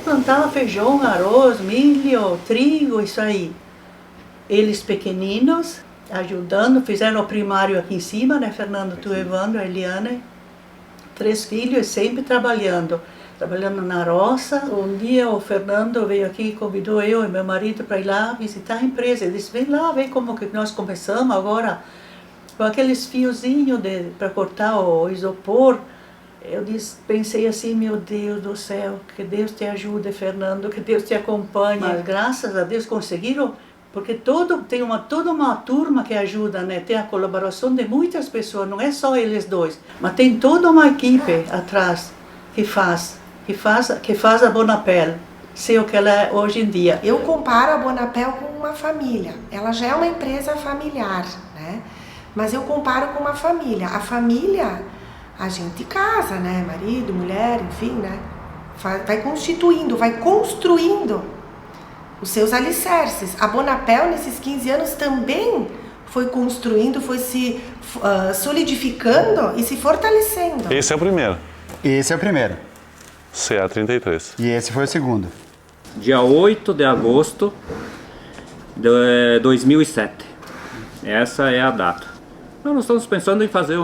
Plantava feijão, arroz, milho, trigo, isso aí. Eles pequeninos, ajudando, fizeram o primário aqui em cima, né? Fernando, tu, Evandro, a Eliane. 3 filhos, sempre trabalhando na roça. Um dia o Fernando veio aqui e convidou eu e meu marido para ir lá visitar a empresa. Ele disse, vem lá, vem como que nós começamos agora, com aqueles fiozinhos para cortar o isopor. Eu pensei assim, meu Deus do céu, que Deus te ajude, Fernando, que Deus te acompanhe. Mas graças a Deus conseguiram, porque toda uma turma que ajuda, né? Tem a colaboração de muitas pessoas, não é só eles dois, mas tem toda uma equipe atrás que faz a Bonapel ser o que ela é hoje em dia. Eu comparo a Bonapel com uma família. Ela já é uma empresa familiar, né? Mas eu comparo com uma família. A família, a gente casa, né? Marido, mulher, enfim, né? Vai constituindo, vai construindo os seus alicerces. A Bonapel, nesses 15 anos, também foi construindo, foi se solidificando e se fortalecendo. Esse é o primeiro. Esse é o primeiro. CA33. E esse foi o segundo. Dia 8 de agosto de 2007. Essa é a data. Nós estamos pensando em fazer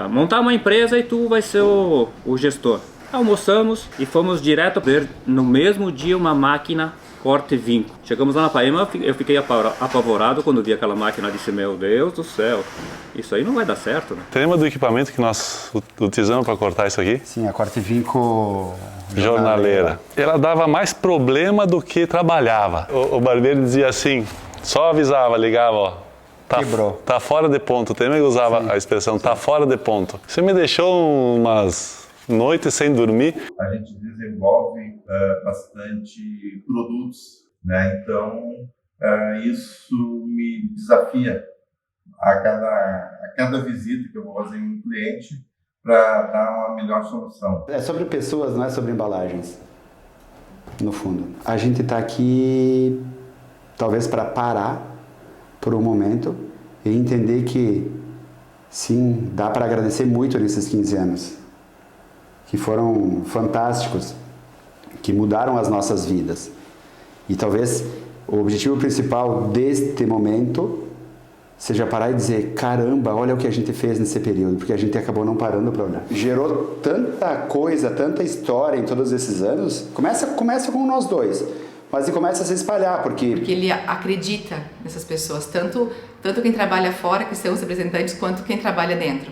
montar uma empresa e tu vai ser o gestor. Almoçamos e fomos direto ver no mesmo dia uma máquina corte vinco. Chegamos lá na Paema, eu fiquei apavorado quando vi aquela máquina, disse, meu Deus do céu, isso aí não vai dar certo, né? Você lembra do equipamento que nós utilizamos para cortar isso aqui? Sim, a corte vinco jornaleira. Ela dava mais problema do que trabalhava. O barbeiro dizia assim, só avisava, ligava, ó, quebrou. Tá fora de ponto. Também usava a expressão, tá fora de ponto. Você me deixou umas noites sem dormir. A gente desenvolve bastante produtos, né? Então isso me desafia a cada visita que eu vou fazer em um cliente para dar uma melhor solução. É sobre pessoas, não é sobre embalagens, no fundo. A gente está aqui talvez para parar por um momento e entender que sim, dá para agradecer muito nesses 15 anos, que foram fantásticos, que mudaram as nossas vidas. E talvez o objetivo principal deste momento seja parar e dizer, caramba, olha o que a gente fez nesse período, porque a gente acabou não parando para olhar. Gerou tanta coisa, tanta história em todos esses anos. Começa com nós dois, mas começa a se espalhar, porque ele acredita nessas pessoas, tanto quem trabalha fora, que são os representantes, quanto quem trabalha dentro.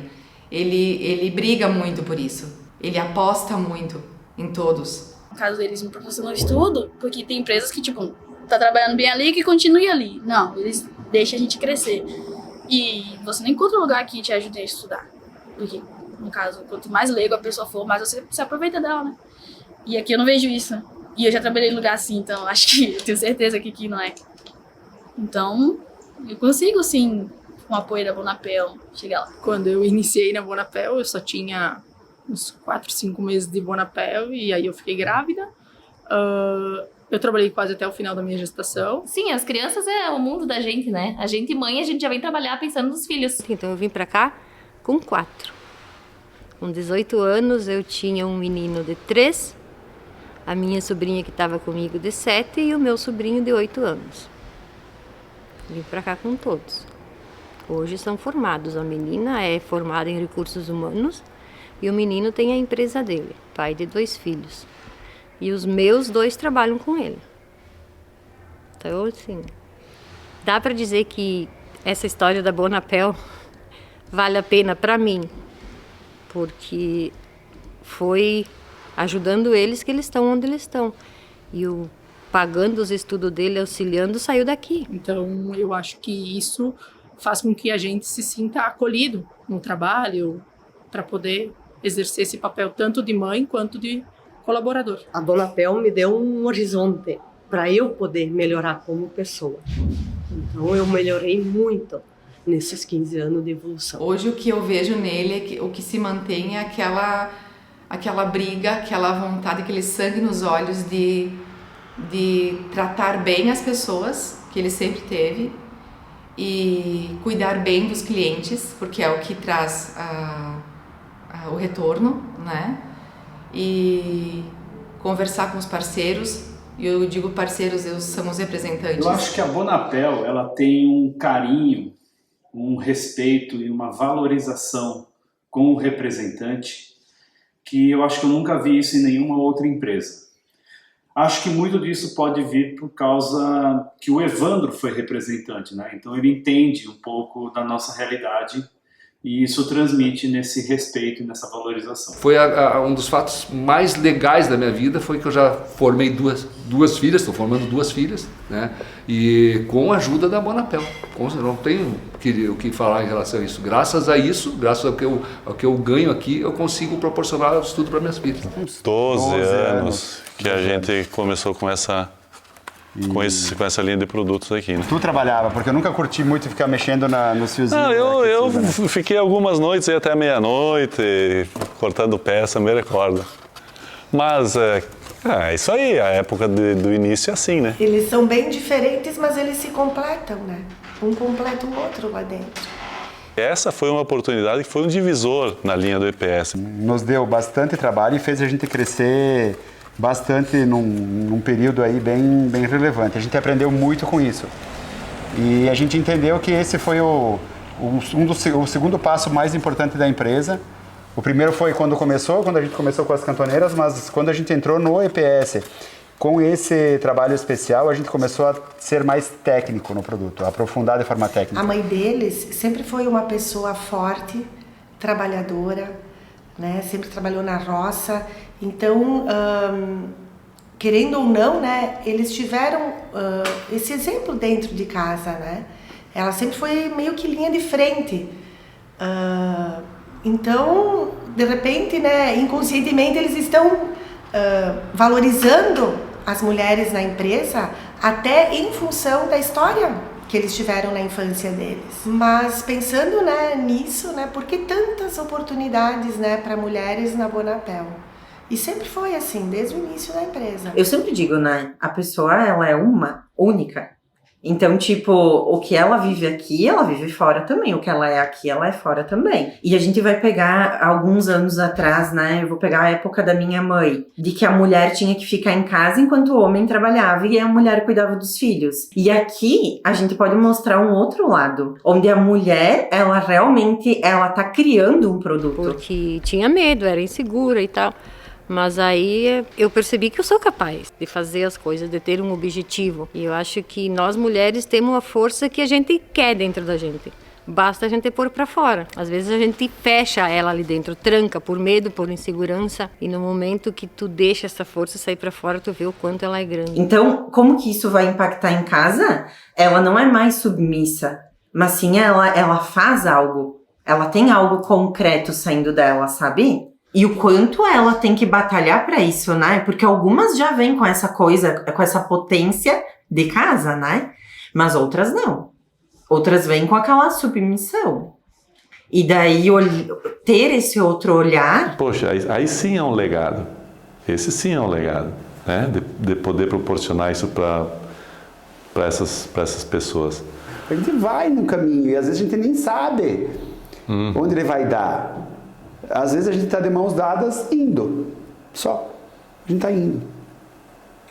Ele briga muito por isso. Ele aposta muito em todos. No caso deles me proporcionam estudo, porque tem empresas que, tipo, tá trabalhando bem ali que continue ali. Não, eles deixam a gente crescer. E você não encontra um lugar que te ajude a estudar. Porque, no caso, quanto mais leigo a pessoa for, mais você se aproveita dela, né? E aqui eu não vejo isso. E eu já trabalhei em lugar assim, então acho que eu tenho certeza que aqui não é. Então, eu consigo, sim, com o apoio da Bonapel, chegar lá. Quando eu iniciei na Bonapel, eu só tinha uns 4, 5 meses de Bonapel e aí eu fiquei grávida. Eu trabalhei quase até o final da minha gestação. Sim, as crianças é o mundo da gente, né? A gente mãe, a gente já vem trabalhar pensando nos filhos. Então eu vim pra cá com 4. Com 18 anos eu tinha um menino de 3, a minha sobrinha que estava comigo de 7 e o meu sobrinho de 8 anos. Vim pra cá com todos. Hoje são formados. A menina é formada em recursos humanos e o menino tem a empresa dele, pai de 2 filhos. E os meus 2 trabalham com ele. Então, assim, dá para dizer que essa história da Bonapel vale a pena para mim, porque foi ajudando eles que eles estão onde eles estão. E pagando os estudos dele, auxiliando, saiu daqui. Então, eu acho que isso faz com que a gente se sinta acolhido no trabalho para poder exercer esse papel tanto de mãe quanto de colaborador. A Bonapel me deu um horizonte para eu poder melhorar como pessoa. Então eu melhorei muito nesses 15 anos de evolução. Hoje o que eu vejo nele é que o que se mantém é aquela briga, aquela vontade, aquele sangue nos olhos de tratar bem as pessoas, que ele sempre teve, e cuidar bem dos clientes, porque é o que traz o retorno, né? E conversar com os parceiros. E eu digo parceiros, somos representantes. Eu acho que a Bonapel, ela tem um carinho, um respeito e uma valorização com o representante que eu acho que eu nunca vi isso em nenhuma outra empresa. Acho que muito disso pode vir por causa que o Evandro foi representante, né? Então ele entende um pouco da nossa realidade e isso transmite nesse respeito e nessa valorização. Foi um dos fatos mais legais da minha vida, foi que eu já formei duas filhas, estou formando 2 filhas, né? E com a ajuda da Bonapel. Não tenho o que falar em relação a isso. Graças a isso, graças ao que eu ganho aqui, eu consigo proporcionar estudo para minhas filhas. 12 anos que a gente começou com essa linha de produtos aqui, né? Tu trabalhava, porque eu nunca curti muito ficar mexendo nos fiozinhos. Não, eu fiquei algumas noites aí até meia-noite, cortando peça, me recordo. Mas é isso aí, a época do início é assim, né? Eles são bem diferentes, mas eles se completam, né? Um completa o outro lá dentro. Essa foi uma oportunidade que foi um divisor na linha do EPS. Nos deu bastante trabalho e fez a gente crescer bastante num período aí bem relevante. A gente aprendeu muito com isso. E a gente entendeu que esse foi o segundo passo mais importante da empresa. O primeiro foi quando a gente começou com as cantoneiras, mas quando a gente entrou no EPS, com esse trabalho especial, a gente começou a ser mais técnico no produto, aprofundar de forma técnica. A mãe deles sempre foi uma pessoa forte, trabalhadora, né? Sempre trabalhou na roça. Então, querendo ou não, né, eles tiveram esse exemplo dentro de casa, né? Ela sempre foi meio que linha de frente. Então, de repente, né, inconscientemente, eles estão valorizando as mulheres na empresa até em função da história que eles tiveram na infância deles. Mas pensando, né, nisso, né, por que tantas oportunidades, né, para mulheres na Bonapel? E sempre foi assim, desde o início da empresa. Eu sempre digo, né, a pessoa, ela é uma única. Então, tipo, o que ela vive aqui, ela vive fora também. O que ela é aqui, ela é fora também. E a gente vai pegar alguns anos atrás, né? Eu vou pegar a época da minha mãe, de que a mulher tinha que ficar em casa enquanto o homem trabalhava e a mulher cuidava dos filhos. E aqui, a gente pode mostrar um outro lado, onde a mulher, ela realmente, ela tá criando um produto. Porque tinha medo, era insegura e tal. Mas aí eu percebi que eu sou capaz de fazer as coisas, de ter um objetivo. E eu acho que nós mulheres temos uma força que a gente quer dentro da gente. Basta a gente pôr pra fora. Às vezes a gente fecha ela ali dentro, tranca por medo, por insegurança. E no momento que tu deixa essa força sair pra fora, tu vê o quanto ela é grande. Então, como que isso vai impactar em casa? Ela não é mais submissa, mas sim ela faz algo. Ela tem algo concreto saindo dela, sabe? E o quanto ela tem que batalhar pra isso, né? Porque algumas já vêm com essa coisa, com essa potência de casa, né? Mas outras não. Outras vêm com aquela submissão. E daí ter esse outro olhar... Poxa, aí sim é um legado. Esse sim é um legado, né? De poder proporcionar isso para essas pessoas. A gente vai no caminho e às vezes a gente nem sabe onde ele vai dar. Às vezes a gente está de mãos dadas indo, só. A gente está indo.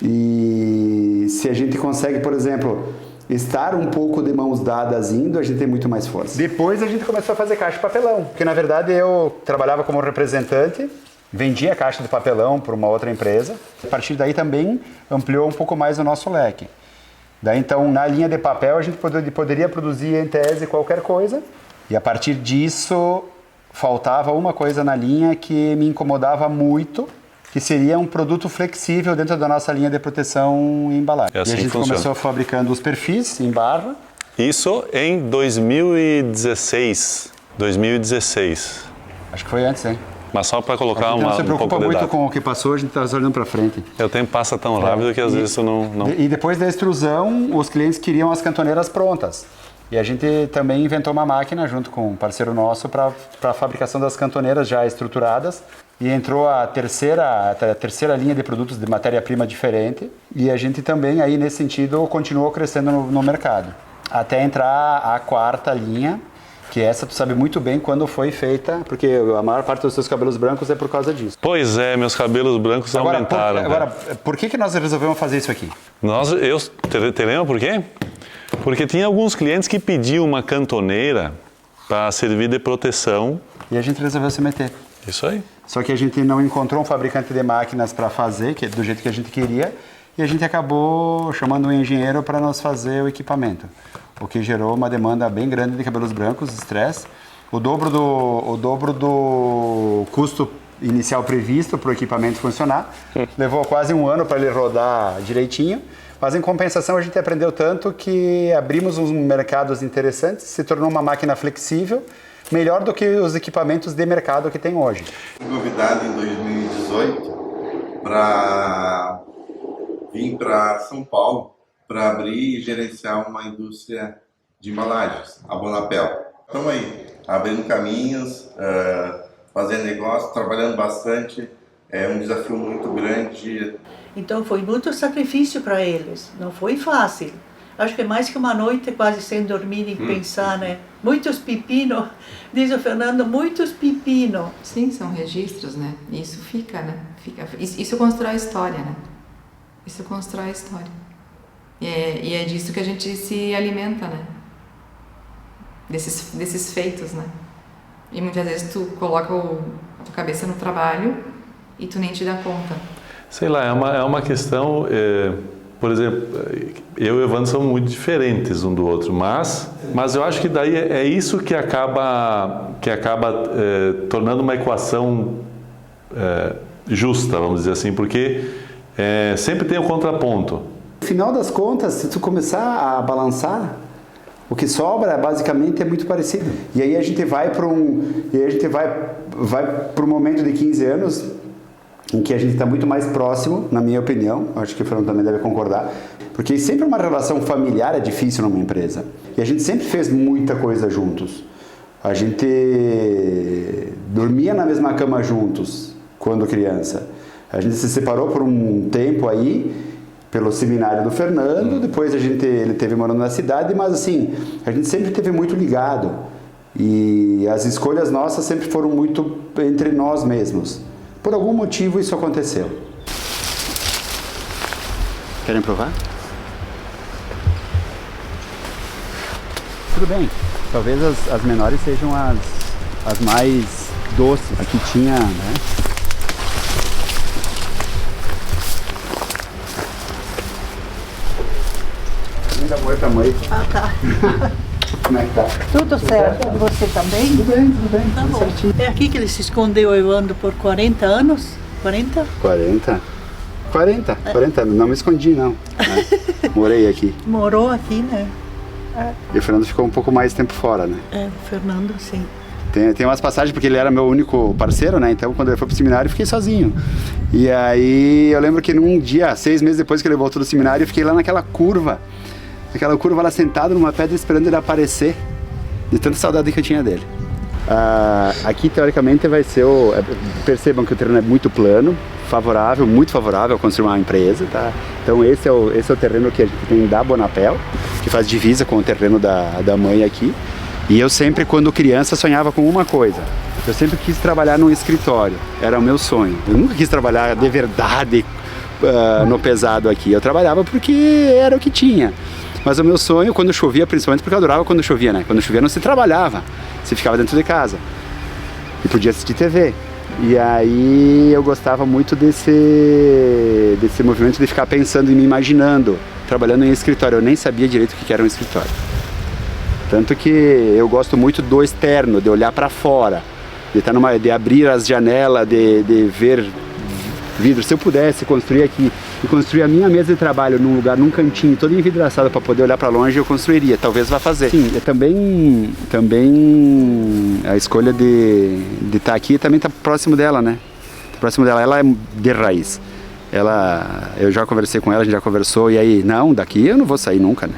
E se a gente consegue, por exemplo, estar um pouco de mãos dadas indo, a gente tem muito mais força. Depois a gente começou a fazer caixa de papelão, porque na verdade eu trabalhava como representante, vendia caixa de papelão para uma outra empresa. A partir daí também ampliou um pouco mais o nosso leque. Daí então, na linha de papel, a gente poderia produzir em tese qualquer coisa. E a partir disso... faltava uma coisa na linha que me incomodava muito, que seria um produto flexível dentro da nossa linha de proteção e embalagem. É assim e a gente que funciona. começou fabricando os perfis em barra, Isso em 2016. Acho que foi antes, hein? Mas só para colocar a gente não se preocupa muito data. com o que passou, a gente está olhando para frente. O tempo passa tão rápido que às vezes isso não... E depois da extrusão, os clientes queriam as cantoneiras prontas. E a gente também inventou uma máquina junto com um parceiro nosso para a fabricação das cantoneiras já estruturadas. E entrou a terceira linha de produtos de matéria-prima diferente. E a gente também, aí nesse sentido, continuou crescendo no mercado. Até entrar a quarta linha, que essa tu sabe muito bem quando foi feita, porque a maior parte dos seus cabelos brancos é por causa disso. Pois é, meus cabelos brancos aumentaram. Agora, por que nós resolvemos fazer isso aqui? Te lembra por quê? Porque tinha alguns clientes que pediam uma cantoneira para servir de proteção. E a gente resolveu se meter. Isso aí. Só que a gente não encontrou um fabricante de máquinas para fazer, do jeito que a gente queria, e a gente acabou chamando um engenheiro para nos fazer o equipamento, o que gerou uma demanda bem grande de cabelos brancos, estresse, o dobro do custo inicial previsto para o equipamento funcionar, levou quase um ano para ele rodar direitinho, mas em compensação a gente aprendeu tanto que abrimos uns mercados interessantes, se tornou uma máquina flexível, melhor do que os equipamentos de mercado que tem hoje. Fui convidado em 2018 para vir para São Paulo para abrir e gerenciar uma indústria de embalagens, a Bonapel. Estamos aí, abrindo caminhos, fazendo negócio, trabalhando bastante, é um desafio muito grande. Então foi muito sacrifício para eles, não foi fácil. Acho que mais que uma noite quase sem dormir e pensar, né? Muitos pepinos, diz o Fernando, muitos pepinos. Sim, são registros, né? E isso fica, né? Isso constrói a história, né? Isso constrói a história. E é disso que a gente se alimenta, né? Desses feitos, né? E muitas vezes tu coloca a tua cabeça no trabalho e tu nem te dá conta. Sei lá, é uma questão... Por exemplo, eu e o Evandro somos muito diferentes um do outro, mas eu acho que daí é isso que acaba tornando uma equação justa, vamos dizer assim, porque sempre tem o contraponto. No final das contas, se tu começar a balançar, o que sobra basicamente é muito parecido. E aí a gente vai para um momento de 15 anos em que a gente está muito mais próximo, na minha opinião, acho que o Fernando também deve concordar, porque sempre uma relação familiar é difícil numa empresa. E a gente sempre fez muita coisa juntos. A gente dormia na mesma cama juntos quando criança. A gente se separou por um tempo aí, pelo seminário do Fernando, depois ele teve morando na cidade, mas assim, a gente sempre teve muito ligado. E as escolhas nossas sempre foram muito entre nós mesmos. Por algum motivo isso aconteceu. Querem provar? Tudo bem. Talvez as menores sejam as mais doces. Aqui tinha, né? Ainda amor pra mãe. Ah, tá. Como é que tá? Tudo certo. Você também? Tudo bem, Tá tudo bom. certinho. É aqui que ele se escondeu, Evandro, por 40 anos? 40? 40 anos. Não me escondi, não. Né? Morei aqui. Morou aqui, né? E o Fernando ficou um pouco mais tempo fora, né? O Fernando, sim. Tem umas passagens, porque ele era meu único parceiro, né? Então, quando ele foi pro seminário, eu fiquei sozinho. E aí, eu lembro que num dia, 6 meses depois que ele voltou do seminário, eu fiquei lá naquela curva lá sentado numa pedra esperando ele aparecer, de tanta saudade que eu tinha dele. Aqui, teoricamente, vai ser percebam que o terreno é muito plano, favorável, muito favorável a construir uma empresa, tá? Então, esse é o terreno que a gente tem da Bonapel, que faz divisa com o terreno da mãe aqui. E eu sempre, quando criança, sonhava com uma coisa. Eu sempre quis trabalhar num escritório. Era o meu sonho. Eu nunca quis trabalhar de verdade no pesado aqui. Eu trabalhava porque era o que tinha. Mas o meu sonho, quando chovia, principalmente porque eu adorava quando chovia, né? Quando chovia não se trabalhava, se ficava dentro de casa. E podia assistir TV. E aí eu gostava muito desse movimento de ficar pensando e me imaginando, trabalhando em escritório. Eu nem sabia direito o que era um escritório. Tanto que eu gosto muito do externo, de olhar para fora, de abrir as janelas, de ver vidro. Se eu pudesse construir aqui e construir a minha mesa de trabalho num lugar, num cantinho, todo envidraçado para poder olhar para longe, eu construiria. Talvez vá fazer. Sim, também a escolha de estar aqui também está próximo dela, né? Próximo dela, ela é de raiz. Eu já conversei com ela, a gente já conversou, e aí, não, daqui eu não vou sair nunca, né?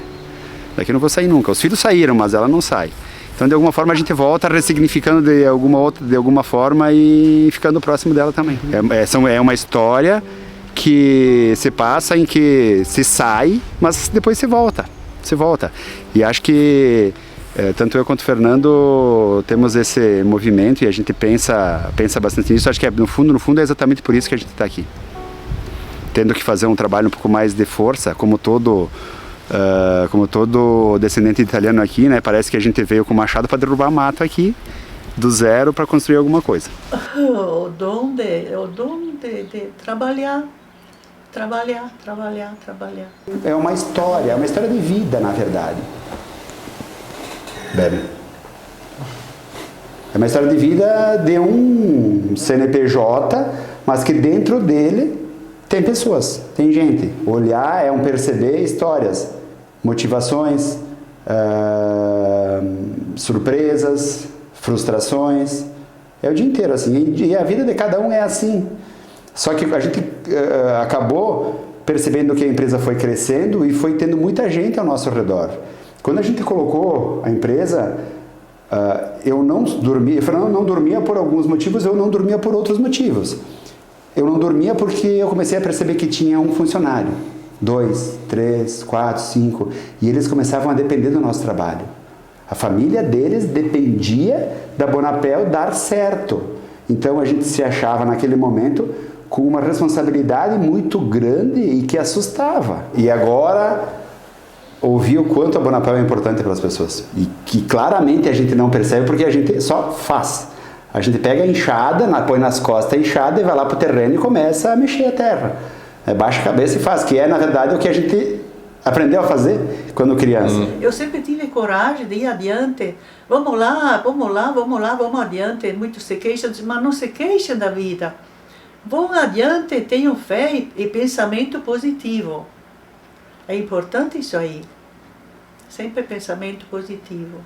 Daqui eu não vou sair nunca. Os filhos saíram, mas ela não sai. Então, de alguma forma, a gente volta ressignificando de alguma forma e ficando próximo dela também. É uma história que se passa, em que se sai, mas depois se volta. E acho que tanto eu quanto o Fernando temos esse movimento e a gente pensa bastante nisso. Acho que no fundo é exatamente por isso que a gente está aqui. Tendo que fazer um trabalho um pouco mais de força, como todo descendente italiano aqui, né? Parece que a gente veio com machado para derrubar mato aqui, do zero, para construir alguma coisa. O dom de trabalhar. É uma história de vida, na verdade. Bebe. É uma história de vida de um CNPJ, mas que dentro dele tem pessoas, tem gente. Olhar é um perceber histórias, motivações, surpresas, frustrações. É o dia inteiro assim. E a vida de cada um é assim. Só que a gente acabou percebendo que a empresa foi crescendo e foi tendo muita gente ao nosso redor. Quando a gente colocou a empresa, eu não dormia. Eu não dormia por alguns motivos, eu não dormia por outros motivos. Eu não dormia porque eu comecei a perceber que tinha um funcionário, 2, 3, 4, 5, e eles começavam a depender do nosso trabalho. A família deles dependia da Bonapel dar certo. Então a gente se achava naquele momento com uma responsabilidade muito grande e que assustava. E agora ouvir o quanto a Bonapel é importante para as pessoas e que claramente a gente não percebe porque a gente só faz. A gente pega a enxada, põe nas costas a enxada e vai lá para o terreno e começa a mexer a terra. Baixa a cabeça e faz, que é, na verdade, o que a gente aprendeu a fazer quando criança. Eu sempre tive coragem de ir adiante. Vamos adiante. Muitos se queixam, mas não se queixam da vida. Vão adiante, tenham fé e pensamento positivo. É importante isso aí. Sempre pensamento positivo.